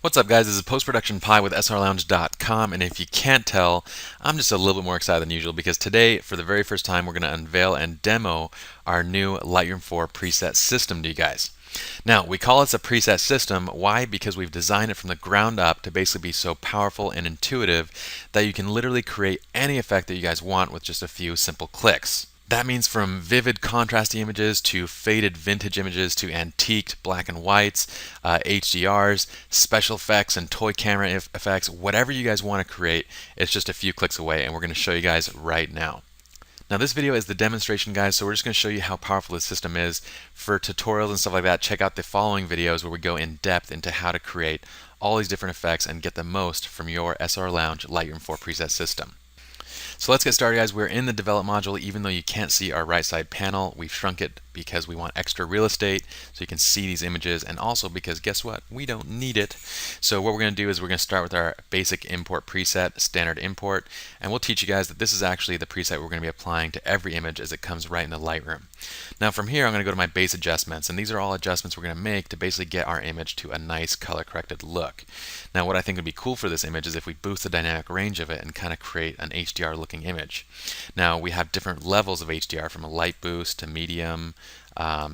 What's up, guys? This is Post-Production Pie with SLRlounge.com, and if you can't tell, I'm just a little bit more excited than usual because today, for the very first time, we're going to unveil and demo our new Lightroom 4 preset system to you guys. Now, we call this a preset system. Why? Because we've designed it from the ground up to basically be so powerful and intuitive that you can literally create any effect that you guys want with just a few simple clicks. That means from vivid contrasty images to faded vintage images to antiqued black and whites, HDRs, special effects and toy camera effects, whatever you guys want to create, it's just a few clicks away, and we're going to show you guys right now. Now this video is the demonstration, guys, so we're just going to show you how powerful this system is. For tutorials and stuff like that, check out the following videos where we go in depth into how to create all these different effects and get the most from your SLR Lounge Lightroom 4 preset system. So let's get started, guys. We're in the develop module. Even though you can't see our right side panel, we've shrunk it because we want extra real estate so you can see these images, and also because guess what? We don't need it. So what we're going to do is we're going to start with our basic import preset, standard import, and we'll teach you guys that this is actually the preset we're going to be applying to every image as it comes right into Lightroom. Now from here, I'm going to go to my base adjustments, and these are all adjustments we're going to make to basically get our image to a nice color corrected look. Now what I think would be cool for this image is if we boost the dynamic range of it and kind of create an HDR looking image. Now we have different levels of HDR, from a light boost to medium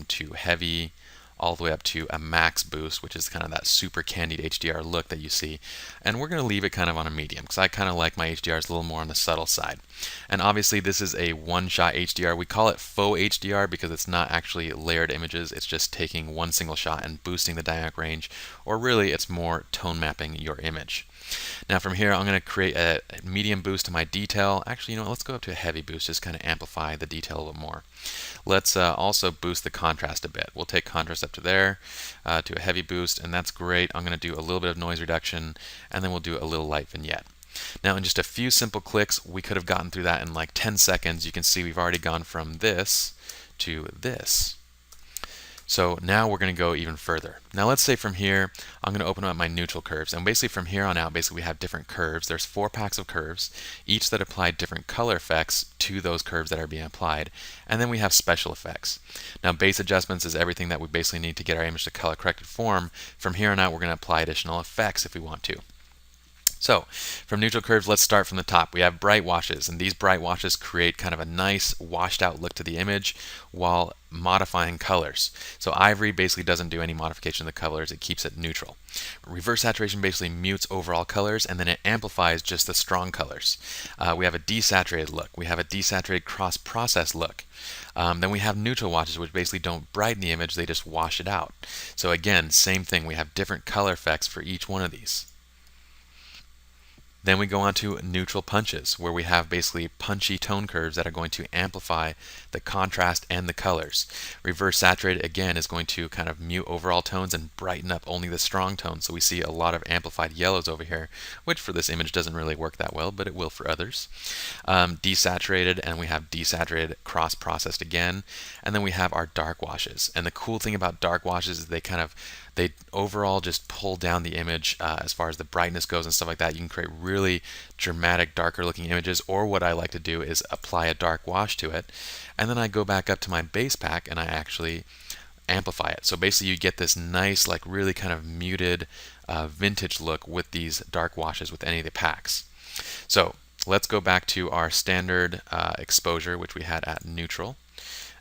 to heavy, all the way up to a max boost, which is kind of that super candied HDR look that you see. And we're going to leave it kind of on a medium because I kind of like my HDRs a little more on the subtle side. And obviously this is a one-shot HDR. We call it faux HDR because it's not actually layered images. It's just taking one single shot and boosting the dynamic range, or really it's more tone mapping your image. Now from here, I'm going to create a medium boost to my detail. Actually, you know what, let's go up to a heavy boost, just kind of amplify the detail a little more. Let's also boost the contrast a bit. We'll take contrast up to there, to a heavy boost, and that's great. I'm going to do a little bit of noise reduction, and then we'll do a little light vignette. Now in just a few simple clicks, we could have gotten through that in like 10 seconds. You can see we've already gone from this to this. So now we're going to go even further. Now let's say from here, I'm going to open up my neutral curves. And basically from here on out, basically we have different curves. There's 4 packs of curves, each that apply different color effects to those curves that are being applied. And then we have special effects. Now base adjustments is everything that we basically need to get our image to color corrected form. From here on out, we're going to apply additional effects if we want to. So from neutral curves, let's start from the top. We have bright washes, and these bright washes create kind of a nice washed out look to the image while modifying colors. So ivory basically doesn't do any modification of the colors, it keeps it neutral. Reverse saturation basically mutes overall colors, and then it amplifies just the strong colors. We have a desaturated look. We have a desaturated cross-process look. Then we have neutral washes, which basically don't brighten the image, they just wash it out. So again, same thing, we have different color effects for each one of these. Then we go on to neutral punches, where we have basically punchy tone curves that are going to amplify the contrast and the colors. Reverse saturated, again, is going to kind of mute overall tones and brighten up only the strong tones. So we see a lot of amplified yellows over here, which for this image doesn't really work that well, but it will for others. Desaturated, and we have desaturated cross-processed again. And then we have our dark washes. And the cool thing about dark washes is they overall just pull down the image as far as the brightness goes and stuff like that. You can create really dramatic, darker looking images, or what I like to do is apply a dark wash to it, and then I go back up to my base pack and I actually amplify it. So basically you get this nice, like really kind of muted vintage look with these dark washes with any of the packs. So let's go back to our standard exposure, which we had at neutral,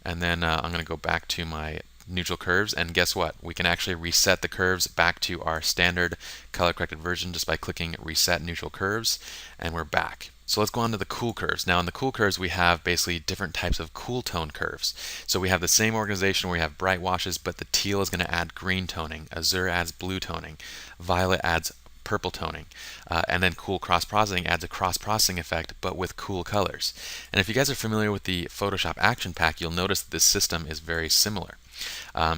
and then I'm going to go back to my neutral curves, and guess what? We can actually reset the curves back to our standard color corrected version just by clicking reset neutral curves, and we're back. So let's go on to the cool curves. Now in the cool curves we have basically different types of cool tone curves. So we have the same organization where we have bright washes, but the teal is going to add green toning, azure adds blue toning, violet adds purple toning, and then cool cross-processing adds a cross-processing effect but with cool colors. And if you guys are familiar with the Photoshop Action Pack, you'll notice that this system is very similar.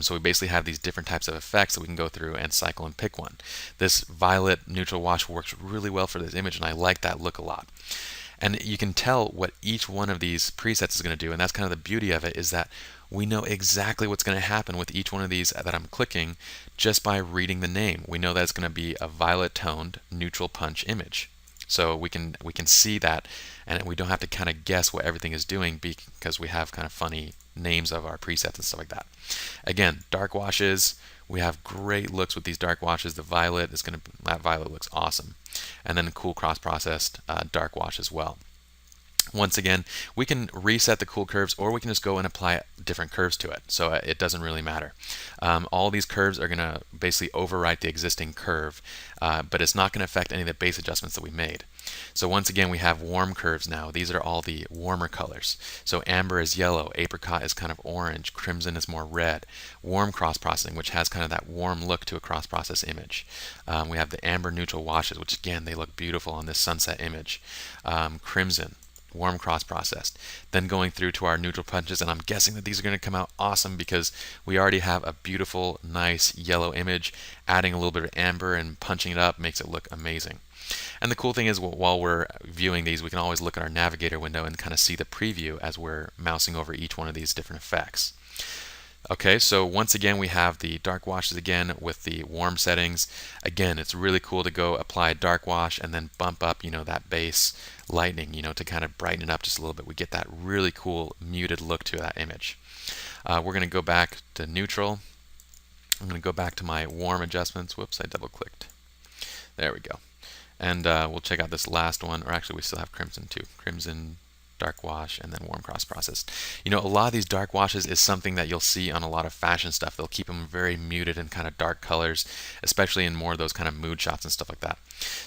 So we basically have these different types of effects that we can go through and cycle and pick one. This violet neutral wash works really well for this image, and I like that look a lot. And you can tell what each one of these presets is going to do, and that's kind of the beauty of it, is that we know exactly what's going to happen with each one of these that I'm clicking just by reading the name. We know that it's going to be a violet toned neutral punch image. So we can see that, and we don't have to kind of guess what everything is doing because we have kind of funny names of our presets and stuff like that. Again, dark washes, we have great looks with these dark washes. The violet is that violet looks awesome. And then cool cross-processed dark wash as well. Once again, we can reset the cool curves, or we can just go and apply different curves to it. So it doesn't really matter. All these curves are going to basically overwrite the existing curve, but it's not going to affect any of the base adjustments that we made. So once again, we have warm curves now. These are all the warmer colors. So amber is yellow, apricot is kind of orange, crimson is more red. Warm cross-processing, which has kind of that warm look to a cross-process image. We have the amber neutral washes, which again, they look beautiful on this sunset image. Crimson, warm cross-processed. Then going through to our neutral punches, and I'm guessing that these are going to come out awesome because we already have a beautiful, nice yellow image. Adding a little bit of amber and punching it up makes it look amazing. And the cool thing is, while we're viewing these, we can always look at our navigator window and kind of see the preview as we're mousing over each one of these different effects. Okay, so once again, we have the dark washes again with the warm settings. Again, it's really cool to go apply dark wash and then bump up, that base lightning, to kind of brighten it up just a little bit. We get that really cool muted look to that image. We're going to go back to neutral. I'm going to go back to my warm adjustments. Whoops, I double clicked. There we go. And we'll check out this last one, or actually we still have crimson too. Crimson, dark wash, and then warm cross process. A lot of these dark washes is something that you'll see on a lot of fashion stuff. They'll keep them very muted and kind of dark colors, especially in more of those kind of mood shots and stuff like that.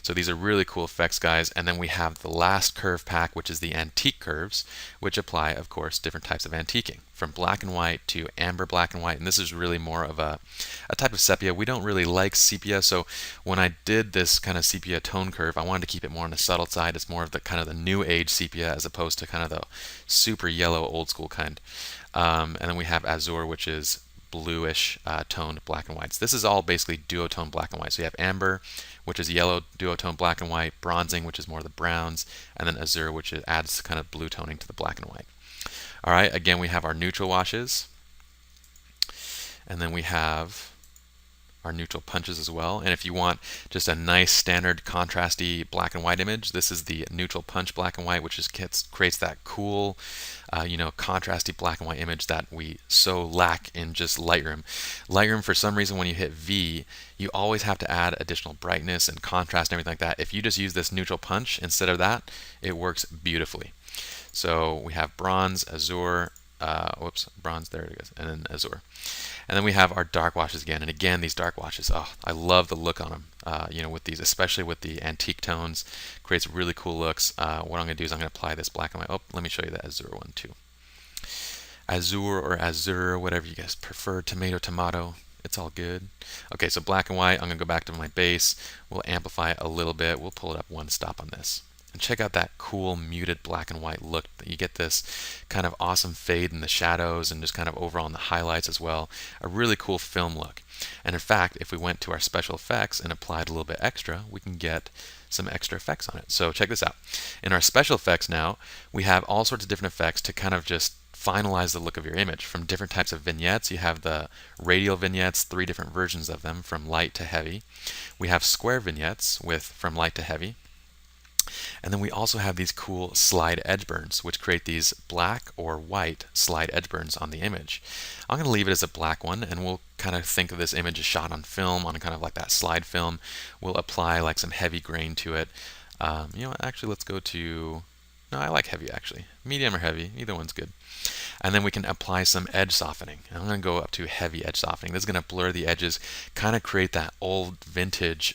So these are really cool effects, guys. And then we have the last curve pack, which is the antique curves, which apply, of course, different types of antiquing, from black and white to amber black and white. And this is really more of a type of sepia. We don't really like sepia, so when I did this kind of sepia tone curve, I wanted to keep it more on the subtle side. It's more of the kind of the new age sepia as opposed to kind of the super yellow old school kind. And then we have azure, which is bluish toned black and whites. This is all basically duotone black and white. So you have amber, which is yellow duotone black and white, bronzing, which is more the browns, and then azure, which adds kind of blue toning to the black and white. All right, again, we have our neutral washes, and then we have our neutral punches as well. And if you want just a nice standard contrasty black and white image, this is the neutral punch black and white, which creates that cool, contrasty black and white image that we so lack in just Lightroom. Lightroom, for some reason, when you hit V, you always have to add additional brightness and contrast and everything like that. If you just use this neutral punch instead of that, it works beautifully. So we have bronze, azure, bronze, there it is, and then azure. And then we have our dark washes again. And again, these dark washes, I love the look on them, with these, especially with the antique tones. Creates really cool looks. What I'm going to do is I'm going to apply this black and white. Oh, let me show you the azure one too. Azure or azure, whatever you guys prefer. Tomato. It's all good. Okay, so black and white. I'm going to go back to my base. We'll amplify it a little bit. We'll pull it up one stop on this. And check out that cool muted black and white look. You get this kind of awesome fade in the shadows and just kind of overall in the highlights as well. A really cool film look. And in fact, if we went to our special effects and applied a little bit extra, we can get some extra effects on it. So check this out. In our special effects now, we have all sorts of different effects to kind of just finalize the look of your image. From different types of vignettes, you have the radial vignettes, 3 different versions of them, from light to heavy. We have square vignettes from light to heavy. And then we also have these cool slide edge burns, which create these black or white slide edge burns on the image. I'm going to leave it as a black one, and we'll kind of think of this image as shot on film, on kind of like that slide film. We'll apply like some heavy grain to it. Actually, let's go to, no, I like heavy actually. Medium or heavy, either one's good. And then we can apply some edge softening. And I'm going to go up to heavy edge softening. This is going to blur the edges, kind of create that old vintage,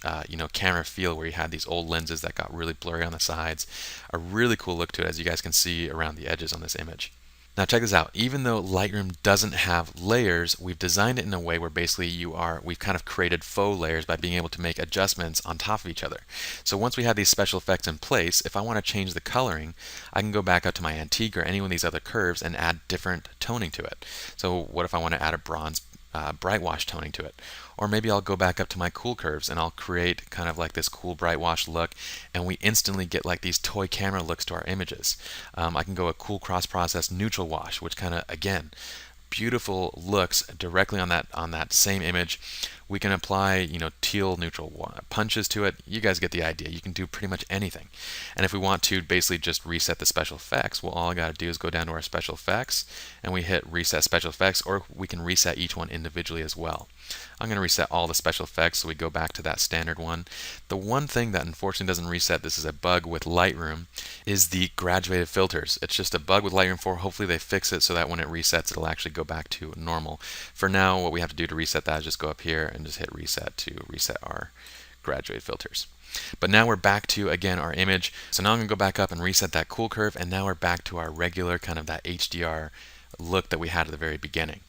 camera feel where you had these old lenses that got really blurry on the sides. A really cool look to it, as you guys can see around the edges on this image. Now check this out. Even though Lightroom doesn't have layers, we've designed it in a way where basically we've kind of created faux layers by being able to make adjustments on top of each other. So once we have these special effects in place, if I want to change the coloring, I can go back up to my antique or any one of these other curves and add different toning to it. So what if I want to add a bronze bright wash toning to it? Or maybe I'll go back up to my cool curves and I'll create kind of like this cool bright wash look, and we instantly get like these toy camera looks to our images. I can go a cool cross process neutral wash, which kind of, again, beautiful looks directly on that same image We can apply, teal neutral punches to it. You guys get the idea. You can do pretty much anything. And if we want to basically just reset the special effects, well, all I got to do is go down to our special effects and we hit reset special effects, or we can reset each one individually as well. I'm going to reset all the special effects, so we go back to that standard one. The one thing that unfortunately doesn't reset, this is a bug with Lightroom, is the graduated filters. It's just a bug with Lightroom 4. Hopefully they fix it so that when it resets, it'll actually go back to normal. For now, what we have to do to reset that is just go up here and just hit reset to reset our graduated filters. But now we're back to, again, our image. So now I'm going to go back up and reset that cool curve, and now we're back to our regular kind of that HDR look that we had at the very beginning.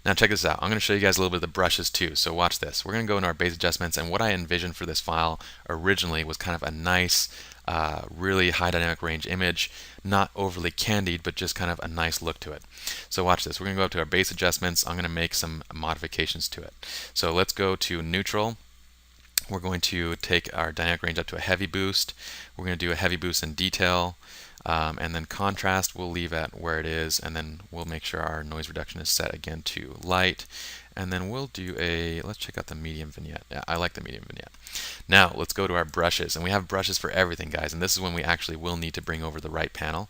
Now check this out. I'm going to show you guys a little bit of the brushes too. So watch this. We're going to go into our base adjustments, and what I envisioned for this file originally was kind of a nice, really high dynamic range image, not overly candied, but just kind of a nice look to it. So watch this. We're going to go up to our base adjustments. I'm going to make some modifications to it. So let's go to neutral. We're going to take our dynamic range up to a heavy boost. We're going to do a heavy boost in detail. And then contrast we'll leave at where it is, and then we'll make sure our noise reduction is set again to light, and then we'll do let's check out the medium vignette. Yeah, I like the medium vignette. Now let's go to our brushes, and we have brushes for everything, guys, and this is when we actually will need to bring over the right panel.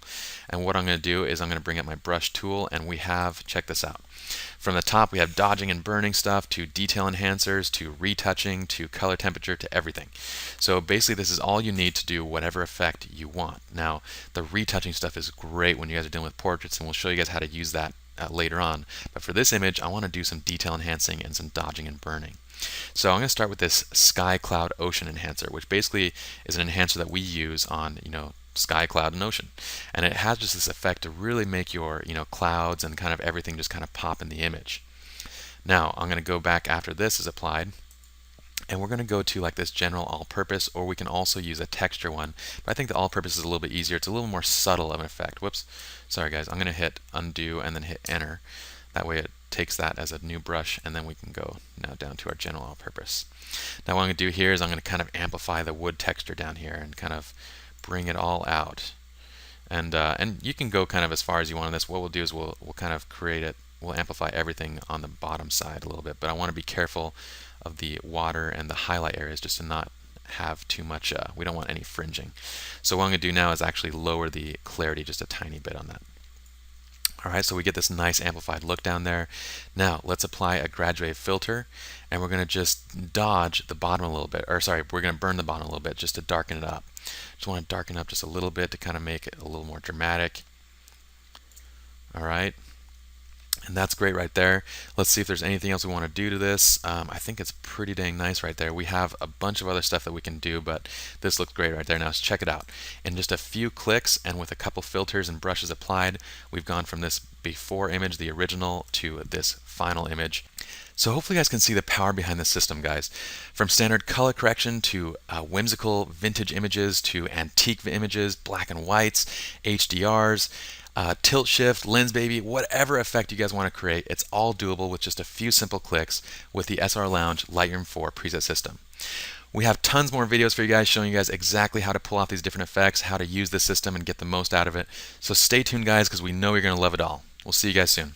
And what I'm going to do is I'm going to bring up my brush tool, and we have, check this out. From the top we have dodging and burning stuff, to detail enhancers, to retouching, to color temperature, to everything. So basically this is all you need to do whatever effect you want. Now the retouching stuff is great when you guys are dealing with portraits, and we'll show you guys how to use that later on. But for this image I want to do some detail enhancing and some dodging and burning. So I'm going to start with this sky, cloud, ocean enhancer, which basically is an enhancer that we use on sky, cloud, and ocean, and it has just this effect to really make your clouds and kind of everything just kind of pop in the image. Now I'm going to go back after this is applied, and we're going to go to like this general all-purpose, or we can also use a texture one, but I think the all-purpose is a little bit easier. It's a little more subtle of an effect. Whoops, sorry guys. I'm going to hit undo and then hit enter. That way it takes that as a new brush, and then we can go now down to our general all-purpose. Now what I'm going to do here is I'm going to kind of amplify the wood texture down here and kind of bring it all out, and you can go kind of as far as you want on this. What we'll do is we'll kind of create it. We'll amplify everything on the bottom side a little bit, but I want to be careful of the water and the highlight areas just to not have too much. We don't want any fringing. So what I'm going to do now is actually lower the clarity just a tiny bit on that. Alright, so we get this nice amplified look down there. Now let's apply a graduated filter, and we're going to just dodge the bottom a little bit, or sorry, we're going to burn the bottom a little bit just to darken it up. Just want to darken up just a little bit to kind of make it a little more dramatic. Alright, and that's great right there. Let's see if there's anything else we want to do to this. I think it's pretty dang nice right there. We have a bunch of other stuff that we can do, but this looks great right there. Now let's check it out. In just a few clicks and with a couple filters and brushes applied, we've gone from this before image, the original, to this final image. So hopefully you guys can see the power behind the system, guys. From standard color correction to whimsical vintage images to antique images, black and whites, HDRs, tilt shift, lens baby, whatever effect you guys want to create, it's all doable with just a few simple clicks with the SLR Lounge Lightroom 4 preset system. We have tons more videos for you guys showing you guys exactly how to pull off these different effects, how to use this system and get the most out of it. So stay tuned, guys, because we know you're going to love it all. We'll see you guys soon.